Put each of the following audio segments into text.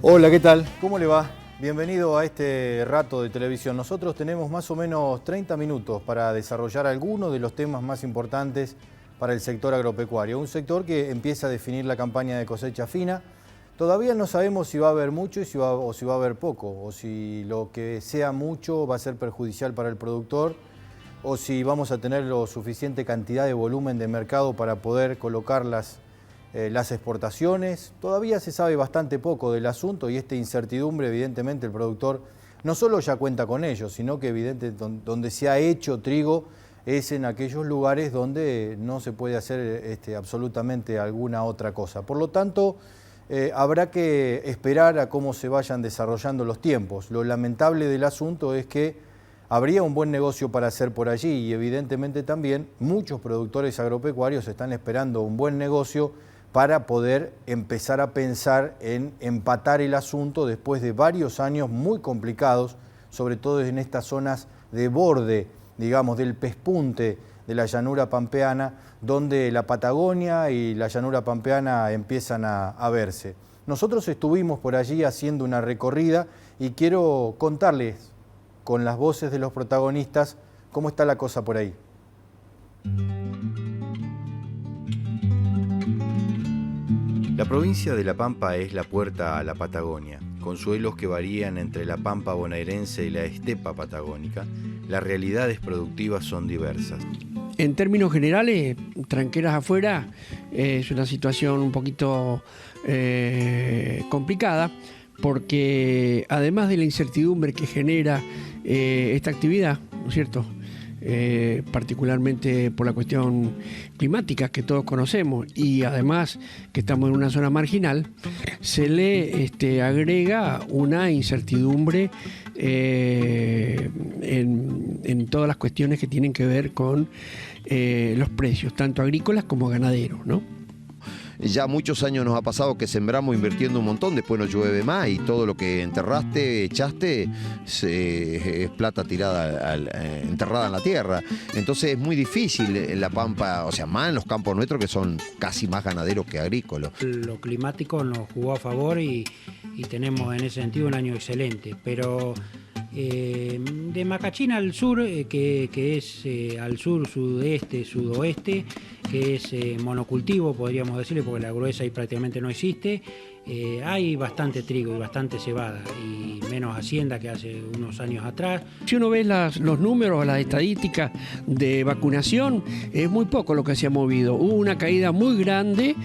Hola, ¿qué tal? ¿Cómo le va? Bienvenido a este rato de televisión. Nosotros tenemos más o menos 30 minutos para desarrollar algunos de los temas más importantes para el sector agropecuario. Un sector que empieza a definir la campaña de cosecha fina. Todavía no sabemos si va a haber mucho o si va a haber poco, o si lo que sea mucho va a ser perjudicial para el productor, o si vamos a tener lo suficiente cantidad de volumen de mercado para poder colocar las exportaciones. Todavía se sabe bastante poco del asunto y esta incertidumbre, evidentemente, el productor no solo ya cuenta con ello, sino que evidentemente donde se ha hecho trigo es en aquellos lugares donde no se puede hacer absolutamente alguna otra cosa. Por lo tanto, habrá que esperar a cómo se vayan desarrollando los tiempos. Lo lamentable del asunto es que habría un buen negocio para hacer por allí y evidentemente también muchos productores agropecuarios están esperando un buen negocio para poder empezar a pensar en empatar el asunto después de varios años muy complicados, sobre todo en estas zonas de borde, digamos, del pespunte de la llanura pampeana, donde la Patagonia y la llanura pampeana empiezan a verse. Nosotros estuvimos por allí haciendo una recorrida y quiero contarles con las voces de los protagonistas cómo está la cosa por ahí. La provincia de La Pampa es la puerta a la Patagonia. Con suelos que varían entre la Pampa bonaerense y la estepa patagónica, las realidades productivas son diversas. En términos generales, Tranqueras afuera es una situación un poquito complicada, porque además de la incertidumbre que genera esta actividad, ¿no es cierto?, particularmente por la cuestión climática que todos conocemos y además que estamos en una zona marginal, se le agrega una incertidumbre en todas las cuestiones que tienen que ver con los precios, tanto agrícolas como ganaderos, ¿no? Ya muchos años nos ha pasado que sembramos invirtiendo un montón, después no llueve más y todo lo que enterraste, echaste, es plata tirada, enterrada en la tierra. Entonces es muy difícil en La Pampa, o sea, más en los campos nuestros que son casi más ganaderos que agrícolas. Lo climático nos jugó a favor y tenemos en ese sentido un año excelente, pero de Macachín al sur, que es al sur, sudeste, sudoeste, que es monocultivo, podríamos decirle, porque la gruesa ahí prácticamente no existe, hay bastante trigo y bastante cebada y menos hacienda que hace unos años atrás. Si uno ve los números, las estadísticas de vacunación, es muy poco lo que se ha movido. Hubo una caída muy grande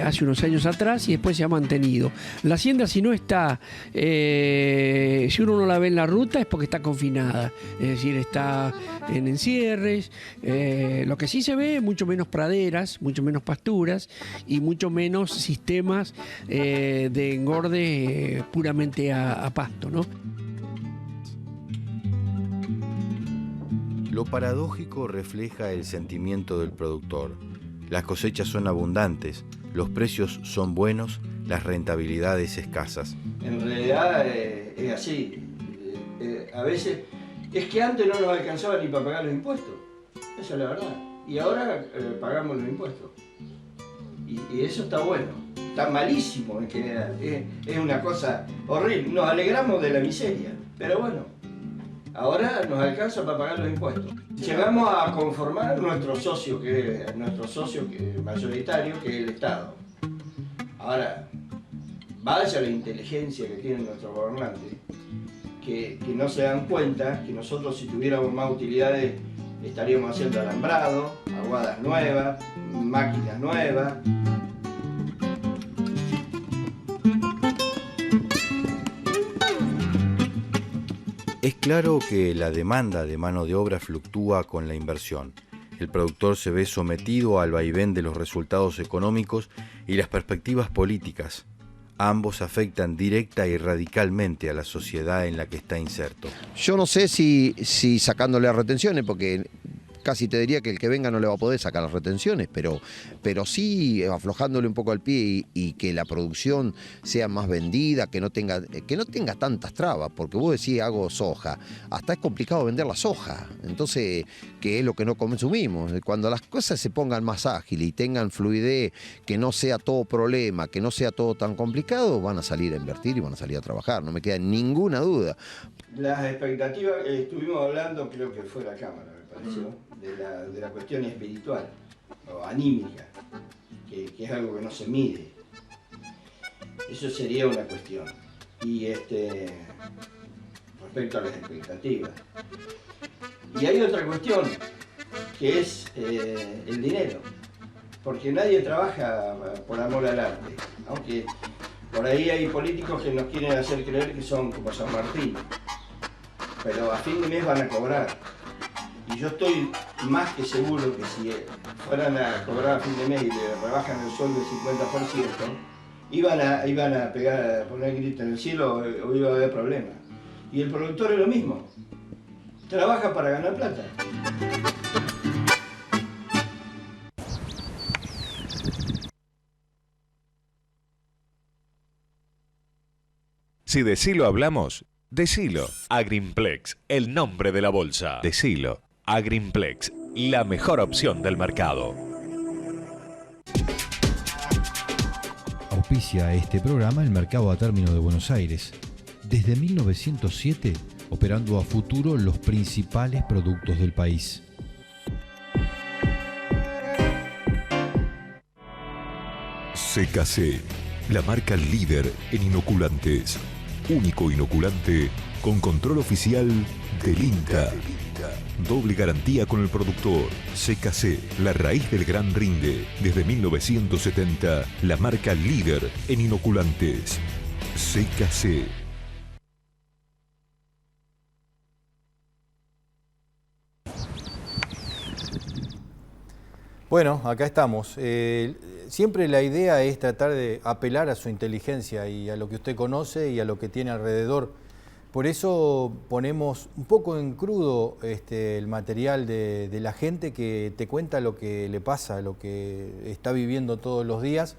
hace unos años atrás y después se ha mantenido. La hacienda, si no está, si uno no la ve en la ruta es porque está confinada, es decir, está en encierres. Lo que sí se ve es mucho menos praderas, mucho menos pasturas y mucho menos sistemas de engorde puramente a pasto, ¿no? Lo paradójico refleja el sentimiento del productor. Las cosechas son abundantes, los precios son buenos, las rentabilidades escasas. En realidad es así. A veces es que antes no nos alcanzaba ni para pagar los impuestos. Esa es la verdad. Y ahora pagamos los impuestos. Y eso está bueno. Está malísimo en general. Es una cosa horrible. Nos alegramos de la miseria. Pero bueno, ahora nos alcanza para pagar los impuestos. Llegamos a conformar nuestro socio mayoritario, que es el Estado. Ahora, vaya la inteligencia que tienen nuestros gobernantes, que no se dan cuenta que nosotros, si tuviéramos más utilidades, estaríamos haciendo alambrado, aguadas nuevas, máquinas nuevas. Es claro que la demanda de mano de obra fluctúa con la inversión. El productor se ve sometido al vaivén de los resultados económicos y las perspectivas políticas. Ambos afectan directa y radicalmente a la sociedad en la que está inserto. Yo no sé si sacándole las retenciones, porque casi te diría que el que venga no le va a poder sacar las retenciones, pero sí aflojándole un poco al pie y que la producción sea más vendida, que no tenga tantas trabas, porque vos decís hago soja, hasta es complicado vender la soja, entonces, que es lo que no consumimos. Cuando las cosas se pongan más ágiles y tengan fluidez, que no sea todo problema, que no sea todo tan complicado, van a salir a invertir y van a salir a trabajar, no me queda ninguna duda. Las expectativas, estuvimos hablando, creo que fue la Cámara, me pareció, de la cuestión espiritual o anímica, que es algo que no se mide. Eso sería una cuestión. Y respecto a las expectativas. Y hay otra cuestión, que es el dinero. Porque nadie trabaja por amor al arte. Aunque por ahí hay políticos que nos quieren hacer creer que son como San Martín. Pero a fin de mes van a cobrar. Y yo estoy más que seguro que si fueran a cobrar a fin de mes y le rebajan el sueldo del 50%, iban a poner grito en el cielo o iba a haber problemas. Y el productor es lo mismo. Trabaja para ganar plata. Si de Silo hablamos, decilo. Agrimplex, el nombre de la bolsa. Decilo. Agrimplex, la mejor opción del mercado. Auspicia este programa el Mercado a Término de Buenos Aires. Desde 1907, operando a futuro los principales productos del país. CKC, la marca líder en inoculantes. Único inoculante con control oficial del INTA. Doble garantía con el productor. CKC, la raíz del gran rinde. Desde 1970, la marca líder en inoculantes. CKC. Bueno, acá estamos. Siempre la idea es tratar de apelar a su inteligencia y a lo que usted conoce y a lo que tiene alrededor. Por eso ponemos un poco en crudo el material de la gente que te cuenta lo que le pasa, lo que está viviendo todos los días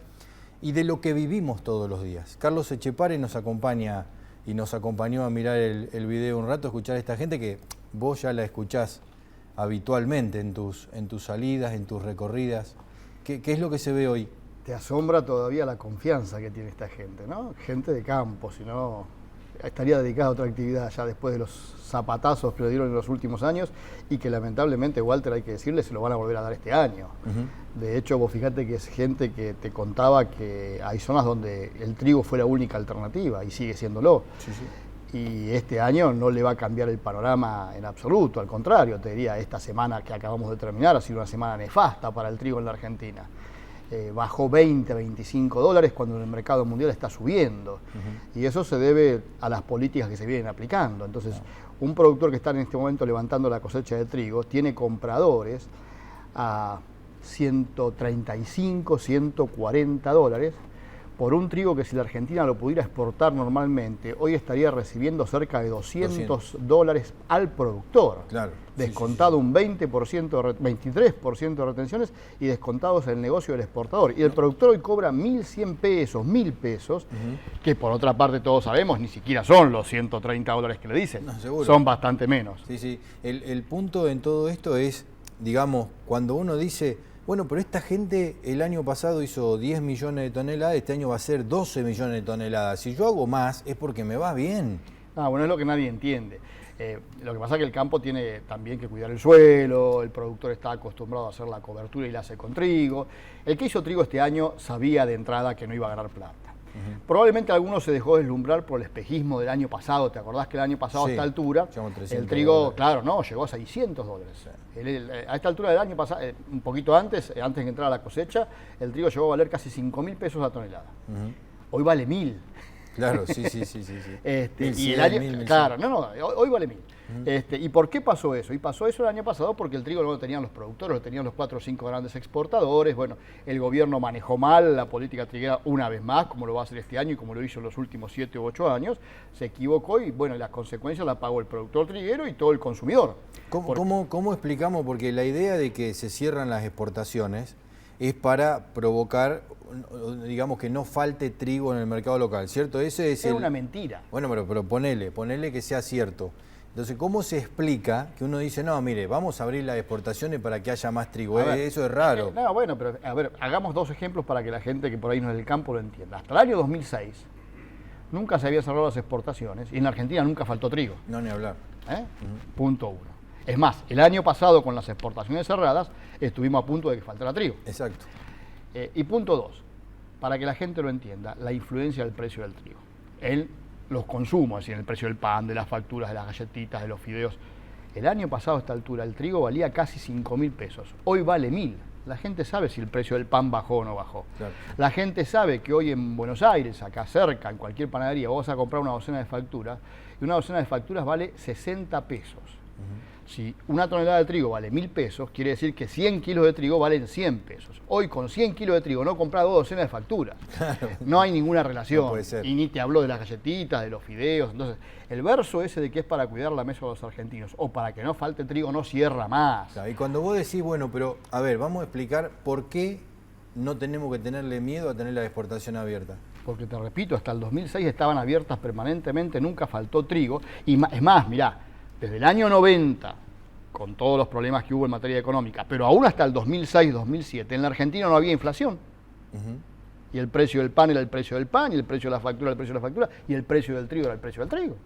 y de lo que vivimos todos los días. Carlos Echepare nos acompaña y nos acompañó a mirar el video un rato, a escuchar a esta gente que vos ya la escuchás habitualmente en tus salidas, en tus recorridas. ¿Qué es lo que se ve hoy? Te asombra todavía la confianza que tiene esta gente, ¿no? Gente de campo, si no estaría dedicada a otra actividad ya después de los zapatazos que le dieron en los últimos años y que lamentablemente, Walter, hay que decirle, se lo van a volver a dar este año. De hecho, vos fíjate que es gente que te contaba que hay zonas donde el trigo fue la única alternativa y sigue siéndolo. Sí, sí. Y este año no le va a cambiar el panorama en absoluto, al contrario, te diría, esta semana que acabamos de terminar ha sido una semana nefasta para el trigo en la Argentina. Bajó 20 a 25 dólares cuando en el mercado mundial está subiendo. Y eso se debe a las políticas que se vienen aplicando. Entonces, un productor que está en este momento levantando la cosecha de trigo tiene compradores a 135, 140 dólares por un trigo que si la Argentina lo pudiera exportar normalmente, hoy estaría recibiendo cerca de 200 dólares al productor. Claro. Descontado un 20%, 23% de retenciones y descontados en el negocio del exportador. Y el productor hoy cobra 1.100 pesos, 1.000 pesos, que por otra parte todos sabemos, ni siquiera son los 130 dólares que le dicen, son bastante menos. Sí, sí. El punto en todo esto es, digamos, cuando uno dice, bueno, pero esta gente el año pasado hizo 10 millones de toneladas, este año va a ser 12 millones de toneladas. Si yo hago más es porque me va bien. Bueno, es lo que nadie entiende. Lo que pasa es que el campo tiene también que cuidar el suelo, el productor está acostumbrado a hacer la cobertura y la hace con trigo. El que hizo trigo este año sabía de entrada que no iba a ganar plata. Probablemente algunos se dejó deslumbrar por el espejismo del año pasado. ¿Te acordás que el año pasado a esta altura el trigo, dólares. Claro, no, llegó a 600 dólares? A esta altura del año pasado, un poquito antes de que entrara la cosecha, el trigo llegó a valer casi 5.000 pesos la tonelada. Hoy vale 1.000. Claro, sí. Y el año, claro, hoy vale 1000. ¿Y por qué pasó eso? Y pasó eso el año pasado porque el trigo no lo tenían los productores, lo tenían los 4 o 5 grandes exportadores. Bueno, el gobierno manejó mal la política triguera una vez más, como lo va a hacer este año y como lo hizo en los últimos 7 u 8 años. Se equivocó y bueno, las consecuencias las pagó el productor triguero y todo el consumidor. ¿Cómo explicamos? Porque la idea de que se cierran las exportaciones es para provocar, digamos, que no falte trigo en el mercado local, ¿cierto? Ese es una mentira. Bueno, pero ponele que sea cierto. Entonces, ¿cómo se explica que uno dice, no, mire, vamos a abrir las exportaciones para que haya más trigo? Eso es raro. Pero a ver, hagamos 2 ejemplos para que la gente que por ahí no es del campo lo entienda. Hasta el año 2006 nunca se habían cerrado las exportaciones y en Argentina nunca faltó trigo. No, ni hablar. Punto 1. Es más, el año pasado con las exportaciones cerradas estuvimos a punto de que faltara trigo. Exacto. Y punto 2, para que la gente lo entienda, la influencia del precio del trigo. Los consumos, es decir, el precio del pan, de las facturas, de las galletitas, de los fideos. El año pasado a esta altura el trigo valía casi 5.000 pesos. Hoy vale 1.000. La gente sabe si el precio del pan bajó o no bajó. Claro. La gente sabe que hoy en Buenos Aires, acá cerca, en cualquier panadería, vos vas a comprar una docena de facturas y una docena de facturas vale 60 pesos. Si una tonelada de trigo vale 1.000 pesos, quiere decir que 100 kilos de trigo valen 100 pesos. Hoy con 100 kilos de trigo no compras 2 docenas de facturas. Claro. No hay ninguna relación. No puede ser. Y ni te hablo de las galletitas, de los fideos. Entonces, el verso ese de que es para cuidar la mesa de los argentinos o para que no falte trigo no cierra más. Claro, y cuando vos decís, bueno, pero a ver, vamos a explicar por qué no tenemos que tenerle miedo a tener la exportación abierta. Porque te repito, hasta el 2006 estaban abiertas permanentemente, nunca faltó trigo. Y es más, mirá, desde el año 90, con todos los problemas que hubo en materia económica, pero aún hasta el 2006-2007, en la Argentina no había inflación. Y el precio del pan era el precio del pan, y el precio de la factura era el precio de la factura, y el precio del trigo era el precio del trigo.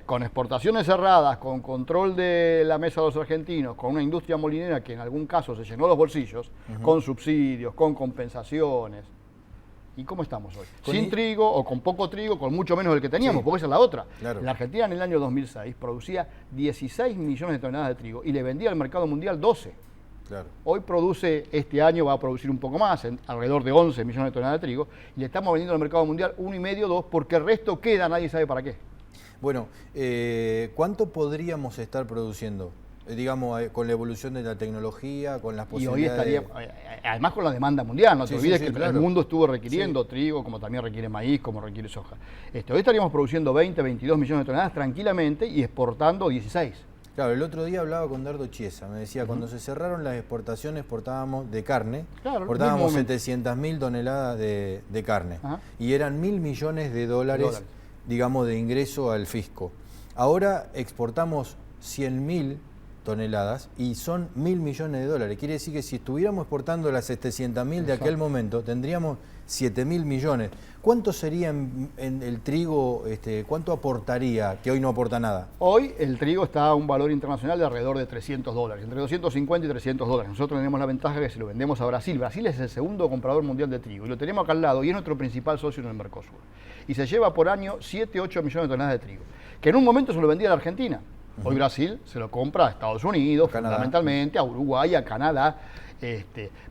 Con exportaciones cerradas, con control de la mesa de los argentinos, con una industria molinera que en algún caso se llenó los bolsillos, con subsidios, con compensaciones. ¿Y cómo estamos hoy? Sin trigo o con poco trigo, con mucho menos del que teníamos, porque esa es la otra. Claro. La Argentina en el año 2006 producía 16 millones de toneladas de trigo y le vendía al mercado mundial 12. Claro. Hoy produce, este año va a producir un poco más, alrededor de 11 millones de toneladas de trigo, y le estamos vendiendo al mercado mundial 1,5, 2, porque el resto queda, nadie sabe para qué. Bueno, ¿cuánto podríamos estar produciendo? Digamos, con la evolución de la tecnología, con las posibilidades... Y hoy estaría, además con la demanda mundial, no te olvides que el mundo estuvo requiriendo trigo, como también requiere maíz, como requiere soja. Hoy estaríamos produciendo 20, 22 millones de toneladas tranquilamente y exportando 16. Claro, el otro día hablaba con Dardo Chiesa, me decía, cuando se cerraron las exportaciones exportábamos de carne, exportábamos 700.000 toneladas de carne, y eran 1.000 millones de dólares, digamos, de ingreso al fisco. Ahora exportamos 100.000 toneladas y son 1.000 millones de dólares. Quiere decir que si estuviéramos exportando las 700.000 de aquel momento, tendríamos 7.000 millones. ¿Cuánto sería en el trigo, cuánto aportaría, que hoy no aporta nada? Hoy el trigo está a un valor internacional de alrededor de $300, entre 250 y $300. Nosotros tenemos la ventaja que se lo vendemos a Brasil. Brasil es el segundo comprador mundial de trigo y lo tenemos acá al lado y es nuestro principal socio en el Mercosur. Y se lleva por año 7, 8 millones de toneladas de trigo, que en un momento se lo vendía a la Argentina. Hoy Brasil se lo compra a Estados Unidos, fundamentalmente, a Uruguay, a Canadá,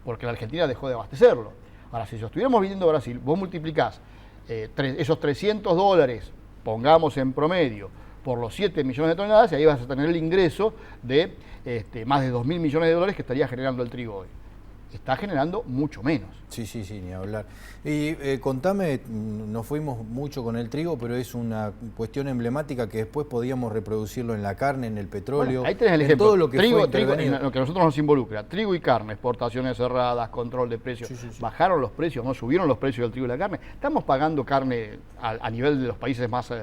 porque la Argentina dejó de abastecerlo. Ahora, si lo estuviéramos vendiendo a Brasil, vos multiplicás esos $300, pongamos en promedio, por los 7 millones de toneladas, y ahí vas a tener el ingreso de más de 2.000 millones de dólares que estaría generando el trigo hoy. Está generando mucho menos. Sí, ni hablar. Y contame, nos fuimos mucho con el trigo, pero es una cuestión emblemática que después podíamos reproducirlo en la carne, en el petróleo, bueno, ahí tenés el ejemplo. Todo lo que trigo, fue en lo que a nosotros nos involucra, trigo y carne, exportaciones cerradas, control de precios. Bajaron los precios, no subieron los precios del trigo y la carne. Estamos pagando carne a nivel de los países más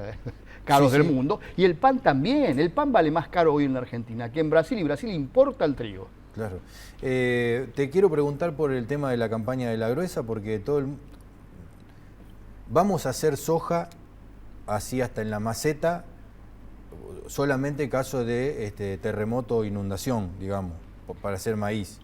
caros del mundo, y el pan también. El pan vale más caro hoy en la Argentina que en Brasil, y Brasil importa el trigo. Claro. Te quiero preguntar por el tema de la campaña de la gruesa, porque vamos a hacer soja así hasta en la maceta, solamente en caso de terremoto o inundación, digamos, para hacer maíz.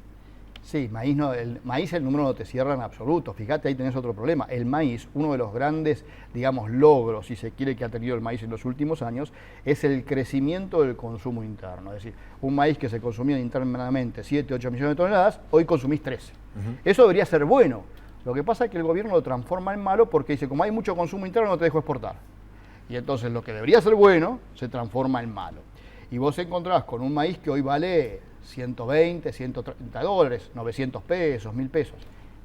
Sí, maíz no, el maíz el número no te cierra en absoluto. Fíjate, ahí tenés otro problema. El maíz, uno de los grandes, digamos, logros, si se quiere, que ha tenido el maíz en los últimos años, es el crecimiento del consumo interno. Es decir, un maíz que se consumía internamente 7, 8 millones de toneladas, hoy consumís 13. Eso debería ser bueno, Lo que pasa es que el gobierno lo transforma en malo porque dice, como hay mucho consumo interno, no te dejo exportar. Y entonces lo que debería ser bueno se transforma en malo. Y vos encontrás con un maíz que hoy vale 120, 130 dólares, 900 pesos, 1000 pesos.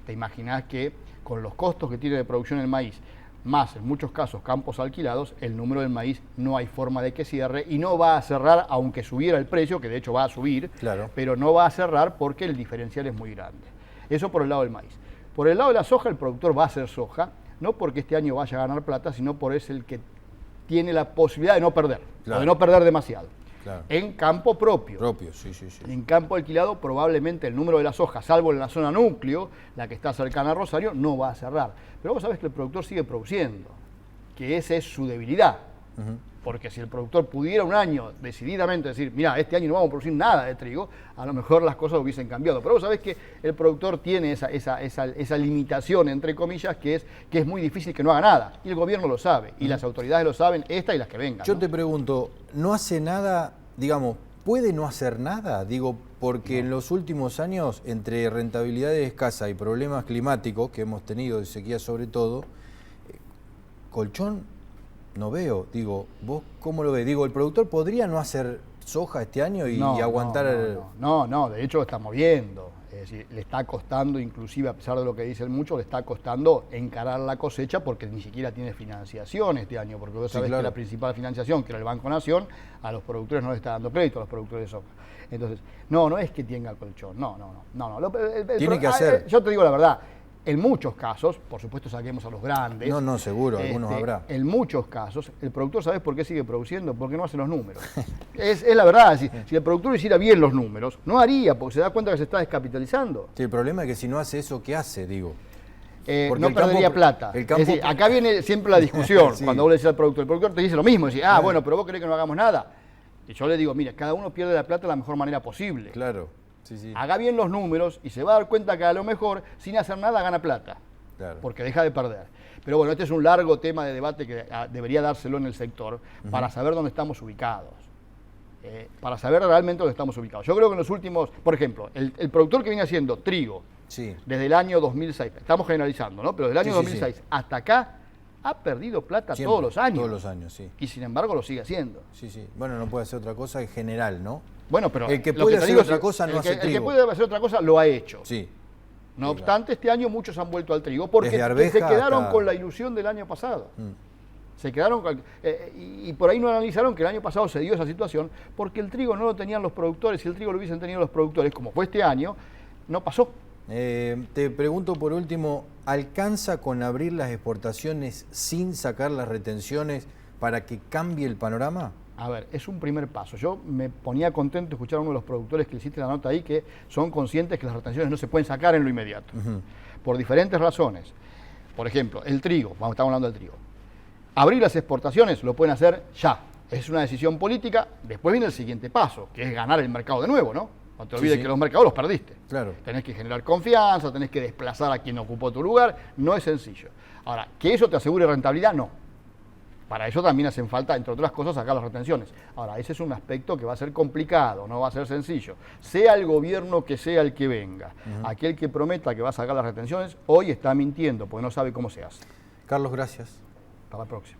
Te imaginás que con los costos que tiene de producción el maíz, más en muchos casos campos alquilados, el número del maíz no hay forma de que cierre y no va a cerrar, aunque subiera el precio, que de hecho va a subir, Claro. pero no va a cerrar porque el diferencial es muy grande. Eso por el lado del maíz. Por el lado de la soja, el productor va a hacer soja, no porque este año vaya a ganar plata, sino por es el que tiene la posibilidad de no perder, Claro. o de no perder demasiado. Claro. En campo propio. Sí. En campo alquilado probablemente el número de las hojas, salvo en la zona núcleo, la que está cercana a Rosario, no va a cerrar. Pero vos sabés que el productor sigue produciendo, que esa es su debilidad. Porque si el productor pudiera un año decididamente decir, mira, este año no vamos a producir nada de trigo, a lo mejor las cosas hubiesen cambiado. Pero vos sabés que el productor tiene esa limitación, entre comillas, que es muy difícil que no haga nada. Y el gobierno lo sabe, y las autoridades lo saben, esta y las que vengan. Yo ¿no? te pregunto, ¿no hace nada, digamos, puede no hacer nada? Digo, porque en los últimos años, entre rentabilidades escasas y problemas climáticos que hemos tenido, de sequía sobre todo, colchón no veo. Digo, ¿vos cómo lo ves? Digo, ¿el productor podría no hacer soja este año y aguantar? No, de hecho lo estamos viendo. Es decir, le está costando, inclusive a pesar de lo que dicen muchos, le está costando encarar la cosecha porque ni siquiera tiene financiación este año, porque vos sabés que la principal financiación, que era el Banco Nación, a los productores no le está dando crédito, a los productores de soja. Entonces, no es que tenga colchón, no. Tiene que hacer. Yo te digo la verdad, en muchos casos, por supuesto saquemos a los grandes. No, seguro, algunos habrá. En muchos casos, el productor, ¿sabes por qué sigue produciendo? Porque no hace los números. es la verdad, si el productor hiciera bien los números, no haría, porque se da cuenta que se está descapitalizando. Sí, el problema es que si no hace eso, ¿qué hace? Digo. No perdería plata. Es decir, acá viene siempre la discusión, sí. Cuando vos le decís al productor, el productor te dice lo mismo, dice, bueno, pero vos querés que no hagamos nada. Y yo le digo, mira, cada uno pierde la plata de la mejor manera posible. Claro. Sí. Haga bien los números y se va a dar cuenta que a lo mejor sin hacer nada gana plata, porque deja de perder. Pero bueno, este es un largo tema de debate que debería dárselo en el sector para saber dónde estamos ubicados, para saber realmente dónde estamos ubicados. Yo creo que en los últimos, por ejemplo, el productor que viene haciendo trigo desde el año 2006, estamos generalizando, ¿no? Pero desde el año 2006 hasta acá ha perdido plata siempre, todos los años. Todos los años, sí. Y sin embargo lo sigue haciendo. Sí. Bueno, no puede hacer otra cosa en general, ¿no? Bueno, pero el que puede hacer otra cosa no hace trigo. El que puede hacer otra cosa lo ha hecho. Sí. No obstante, este año muchos han vuelto al trigo porque se quedaron con la ilusión del año pasado. Se quedaron y por ahí no analizaron que el año pasado se dio esa situación porque el trigo no lo tenían los productores. Si el trigo lo hubiesen tenido los productores, como fue este año, no pasó. Te pregunto por último, ¿alcanza con abrir las exportaciones sin sacar las retenciones para que cambie el panorama? A ver, es un primer paso. Yo me ponía contento de escuchar a uno de los productores que le hiciste la nota ahí que son conscientes que las retenciones no se pueden sacar en lo inmediato, por diferentes razones. Por ejemplo, el trigo, estamos hablando del trigo. Abrir las exportaciones lo pueden hacer ya. Es una decisión política. Después viene el siguiente paso, que es ganar el mercado de nuevo, ¿no? No te olvides que los mercados los perdiste. Claro. Tenés que generar confianza, tenés que desplazar a quien ocupó tu lugar. No es sencillo. Ahora, ¿que eso te asegure rentabilidad? No. Para eso también hacen falta, entre otras cosas, sacar las retenciones. Ahora, ese es un aspecto que va a ser complicado, no va a ser sencillo. Sea el gobierno que sea el que venga, aquel que prometa que va a sacar las retenciones, hoy está mintiendo, porque no sabe cómo se hace. Carlos, gracias. Hasta la próxima.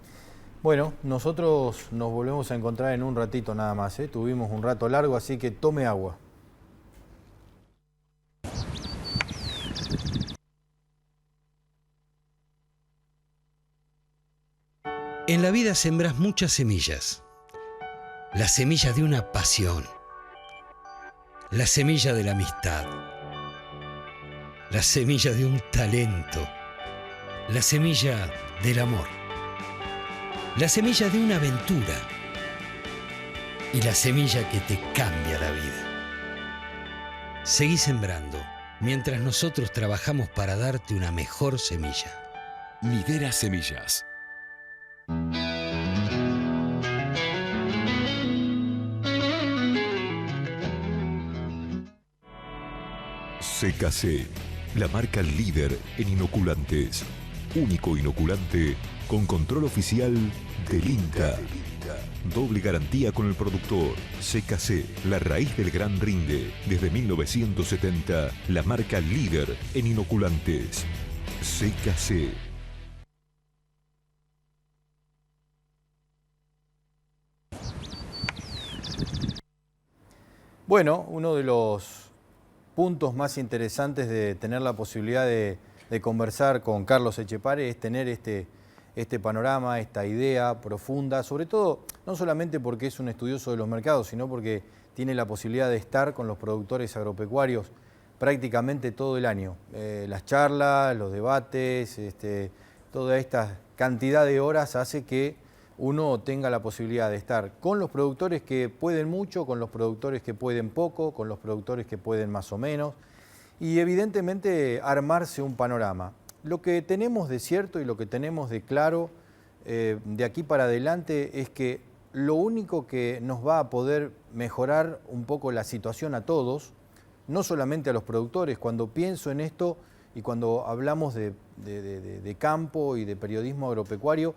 Bueno, nosotros nos volvemos a encontrar en un ratito nada más, ¿eh? Tuvimos un rato largo, así que tome agua. En la vida sembras muchas semillas. La semilla de una pasión. La semilla de la amistad. La semilla de un talento. La semilla del amor. La semilla de una aventura. Y la semilla que te cambia la vida. Seguí sembrando mientras nosotros trabajamos para darte una mejor semilla. Midera Semillas. CKC, la marca líder en inoculantes. Único inoculante con control oficial del INTA. Doble garantía con el productor. CKC, la raíz del gran rinde. Desde 1970, la marca líder en inoculantes. CKC. Bueno, uno de los puntos más interesantes de tener la posibilidad de conversar con Carlos Etchepare es tener este panorama, esta idea profunda, sobre todo, no solamente porque es un estudioso de los mercados, sino porque tiene la posibilidad de estar con los productores agropecuarios prácticamente todo el año. Las charlas, los debates, toda esta cantidad de horas hace que uno tenga la posibilidad de estar con los productores que pueden mucho, con los productores que pueden poco, con los productores que pueden más o menos, y evidentemente armarse un panorama. Lo que tenemos de cierto y lo que tenemos de claro de aquí para adelante es que lo único que nos va a poder mejorar un poco la situación a todos, no solamente a los productores. Cuando pienso en esto y cuando hablamos de campo y de periodismo agropecuario,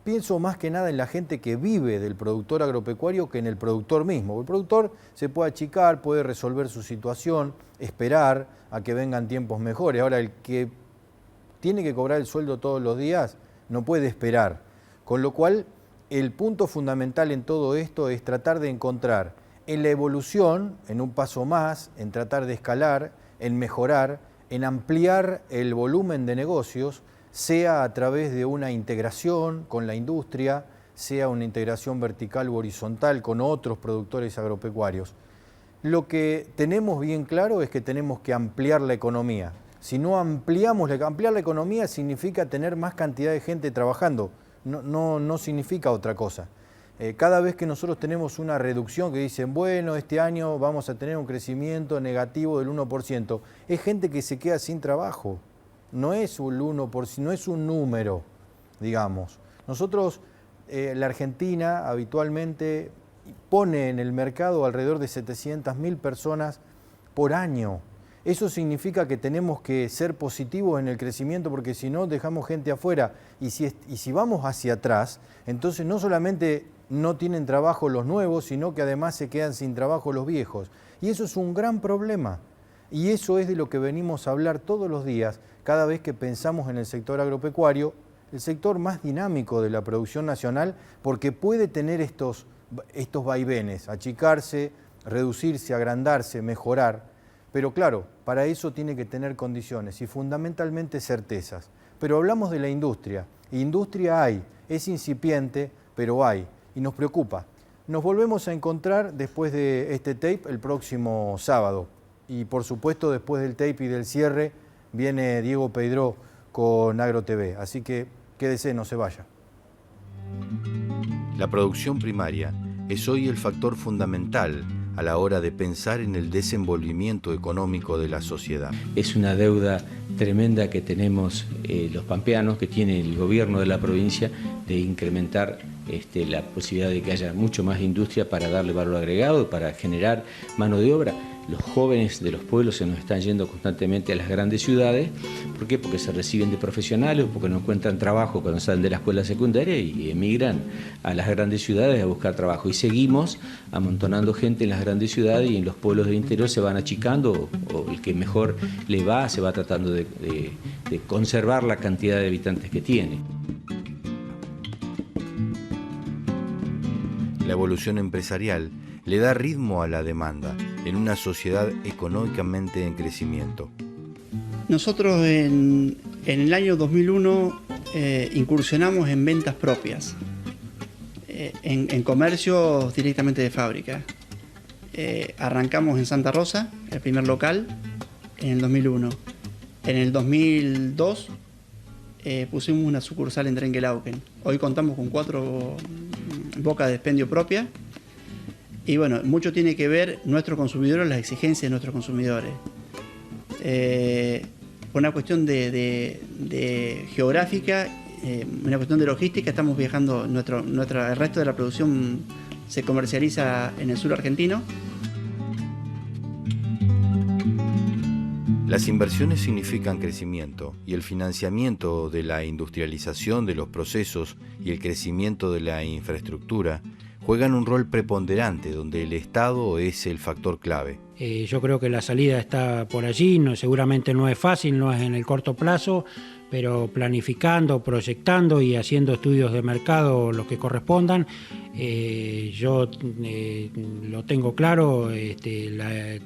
pienso más que nada en la gente que vive del productor agropecuario que en el productor mismo. El productor se puede achicar, puede resolver su situación, esperar a que vengan tiempos mejores. Ahora, el que tiene que cobrar el sueldo todos los días no puede esperar. Con lo cual, el punto fundamental en todo esto es tratar de encontrar en la evolución, en un paso más, en tratar de escalar, en mejorar, en ampliar el volumen de negocios, sea a través de una integración con la industria, sea una integración vertical u horizontal con otros productores agropecuarios. Lo que tenemos bien claro es que tenemos que ampliar la economía. Si no ampliar la economía significa tener más cantidad de gente trabajando, no significa otra cosa. Cada vez que nosotros tenemos una reducción que dicen, bueno, este año vamos a tener un crecimiento negativo del 1%, es gente que se queda sin trabajo. No es un 1%, no es un número, digamos. Nosotros, la Argentina habitualmente pone en el mercado alrededor de 700.000 personas por año. Eso significa que tenemos que ser positivos en el crecimiento porque si no dejamos gente afuera. Y si vamos hacia atrás, entonces no solamente no tienen trabajo los nuevos, sino que además se quedan sin trabajo los viejos. Y eso es un gran problema. Y eso es de lo que venimos a hablar todos los días, cada vez que pensamos en el sector agropecuario, el sector más dinámico de la producción nacional, porque puede tener estos vaivenes, achicarse, reducirse, agrandarse, mejorar. Pero claro, para eso tiene que tener condiciones y fundamentalmente certezas. Pero hablamos de la industria. Industria hay, es incipiente, pero hay, y nos preocupa. Nos volvemos a encontrar después de este tape el próximo sábado. Y por supuesto, después del tape y del cierre, viene Diego Peiró con AgroTV. Así que quédese, no se vaya. La producción primaria es hoy el factor fundamental a la hora de pensar en el desenvolvimiento económico de la sociedad. Es una deuda tremenda que tenemos los pampeanos, que tiene el gobierno de la provincia, de incrementar la posibilidad de que haya mucho más industria para darle valor agregado, para generar mano de obra. Los jóvenes de los pueblos se nos están yendo constantemente a las grandes ciudades. ¿Por qué? Porque se reciben de profesionales, porque no encuentran trabajo cuando salen de la escuela secundaria y emigran a las grandes ciudades a buscar trabajo. Y seguimos amontonando gente en las grandes ciudades y en los pueblos del interior se van achicando o el que mejor le va se va tratando de conservar la cantidad de habitantes que tiene. La evolución empresarial le da ritmo a la demanda en una sociedad económicamente en crecimiento. Nosotros en el año 2001 incursionamos en ventas propias, en comercios directamente de fábrica. Arrancamos en Santa Rosa, el primer local, en el 2001. En el 2002 pusimos una sucursal en Trenquelauquen. Hoy contamos con 4 bocas de expendio propia. Y bueno, mucho tiene que ver nuestros consumidores, las exigencias de nuestros consumidores. Una cuestión de geográfica, una cuestión de logística, estamos viajando, el resto de la producción se comercializa en el sur argentino. Las inversiones significan crecimiento y el financiamiento de la industrialización de los procesos y el crecimiento de la infraestructura juegan un rol preponderante donde el Estado es el factor clave. Yo creo que la salida está por allí, seguramente no es fácil, no es en el corto plazo, planificando, proyectando y haciendo estudios de mercado los que correspondan. Yo lo tengo claro,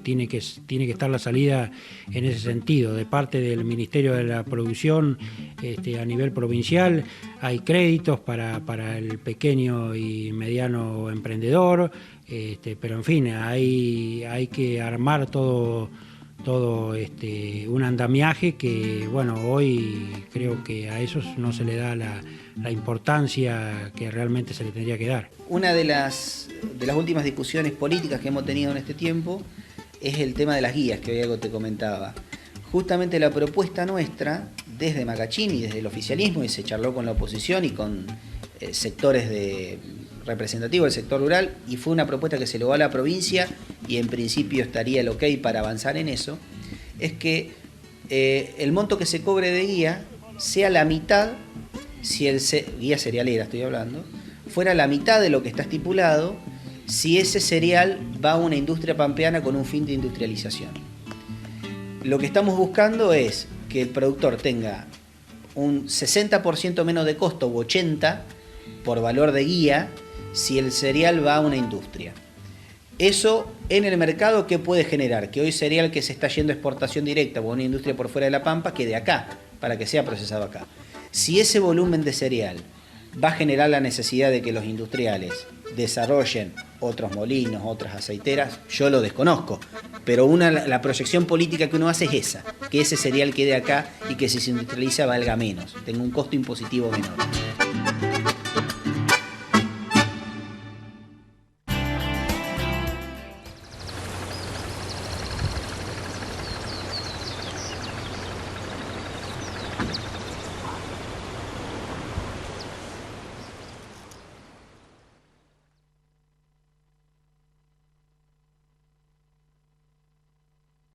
tiene que estar la salida en ese sentido. De parte del Ministerio de la Producción, a nivel provincial, hay créditos para el pequeño y mediano emprendedor, pero en fin, hay que armar todo un andamiaje que, bueno, hoy creo que a eso no se le da la importancia que realmente se le tendría que dar. Una de las últimas discusiones políticas que hemos tenido en este tiempo es el tema de las guías, que hoy algo te comentaba. Justamente la propuesta nuestra, desde Macachín y desde el oficialismo, y se charló con la oposición y con sectores representativos del sector rural, y fue una propuesta que se lo va a la provincia y en principio estaría el ok para avanzar en eso, es que el monto que se cobre de guía sea la mitad, si guía cerealera estoy hablando, fuera la mitad de lo que está estipulado si ese cereal va a una industria pampeana con un fin de industrialización. Lo que estamos buscando es que el productor tenga un 60% menos de costo u 80% por valor de guía si el cereal va a una industria. Eso en el mercado, ¿qué puede generar? Que hoy cereal que se está yendo a exportación directa o a una industria por fuera de la Pampa quede acá, para que sea procesado acá. Si ese volumen de cereal va a generar la necesidad de que los industriales desarrollen otros molinos, otras aceiteras, yo lo desconozco, pero la proyección política que uno hace es esa, que ese cereal quede acá y que si se industrializa valga menos, tenga un costo impositivo menor.